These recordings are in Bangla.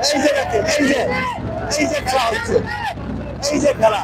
এই যে দেখেন, এই যে খেলা হচ্ছে, এই যে খেলা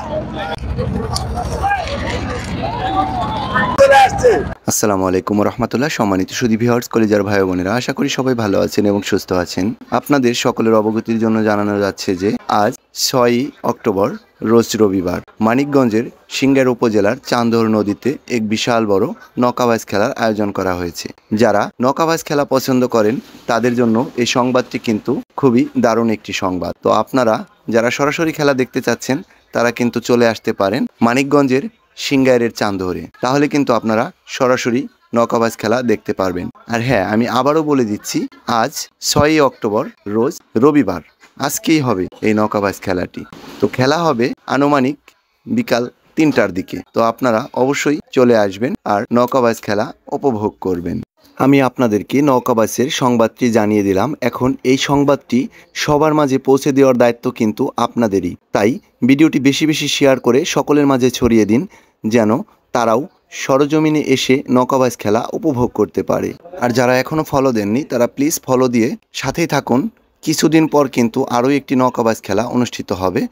চলে আসছে। আসসালামু আলাইকুম রহমতুল্লাহ। সম্মানিত সুধী ভিউয়ার্স, কলিজার ভাই বোনেরা, আশা করি সবাই ভালো আছেন এবং সুস্থ আছেন। আপনাদের সকলের অবগতির জন্য জানানো যাচ্ছে যে আজ 6 অক্টোবর রোজ রবিবার মানিকগঞ্জের সিংগাইর উপজেলার চান্দোর নদীতে এক বিশাল বড় নৌকাবাজ খেলার আয়োজন করা হয়েছে। যারা নৌকাবাজ খেলা পছন্দ করেন তাদের জন্য এই সংবাদটি কিন্তু খুবই দারুণ একটি সংবাদ। তো আপনারা যারা সরাসরি খেলা দেখতে চাচ্ছেন তারা কিন্তু চলে আসতে পারেন মানিকগঞ্জের সিংগাইরের চান্দোরে, তাহলে কিন্তু আপনারা সরাসরি নৌকাবাজ খেলা দেখতে পারবেন। আর হ্যাঁ, আমি আবারও বলে দিচ্ছি, আজ 6 অক্টোবর রোজ রবিবার আজকেই হবে এই নৌকাবাজ খেলাটি। তো খেলা হবে আনুমানিক বিকাল 3টার দিকে। তো আপনারা অবশ্যই চলে আসবেন আর নৌকাবাজ খেলা উপভোগ করবেন। আমি আপনাদেরকে নৌকাবাজের সংবাদটি জানিয়ে দিলাম। এখন এই সংবাদটি সবার মাঝে পৌঁছে দেওয়ার দায়িত্ব কিন্তু আপনাদেরই। তাই ভিডিওটি বেশি বেশি শেয়ার করে সকলের মাঝে ছড়িয়ে দিন, যেন তারাও সরজমিনে এসে নৌকাবাজ খেলা উপভোগ করতে পারে। আর যারা এখনও ফলো দেননি তারা প্লিজ ফলো দিয়ে সাথেই থাকুন। কিছুদিন পর কিন্তু আরও একটি নৌকাবাজ খেলা অনুষ্ঠিত হবে,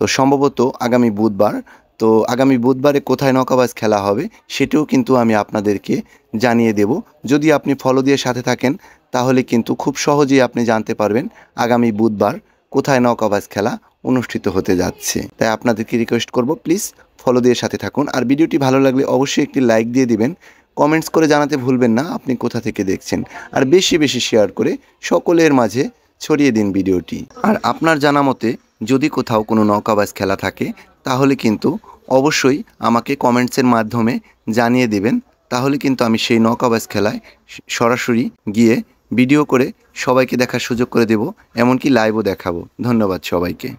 তো সম্ভবত আগামী বুধবার। তো আগামী বুধবারে কোথায় নৌকাবাজ খেলা হবে সেটিও কিন্তু আমি আপনাদেরকে জানিয়ে দেব। যদি আপনি ফলো দিয়ে সাথে থাকেন তাহলে কিন্তু খুব সহজেই আপনি জানতে পারবেন আগামী বুধবার কোথায় নৌকাবাজ খেলা অনুষ্ঠিত হতে যাচ্ছে। তাই আপনাদেরকে রিকোয়েস্ট করব, প্লিজ ফলো দিয়ে সাথে থাকুন। আর ভিডিওটি ভালো লাগলে অবশ্যই একটি লাইক দিয়ে দিবেন। কমেন্টস করে জানাতে ভুলবেন না আপনি কোথা থেকে দেখছেন। আর বেশি বেশি শেয়ার করে সকলের মাঝে ছড়িয়ে দিন ভিডিওটি। আর আপনার জানা মতে যদি কোথাও কোনো নৌকাবাজ খেলা থাকে তাহলে কিন্তু অবশ্যই আমাকে কমেন্টসের মাধ্যমে জানিয়ে দেবেন। তাহলে কিন্তু আমি সেই নৌকাবাজ খেলায় সরাসরি গিয়ে ভিডিও করে সবাইকে দেখার সুযোগ করে দেব, এমনকি লাইভও দেখাবো। ধন্যবাদ সবাইকে।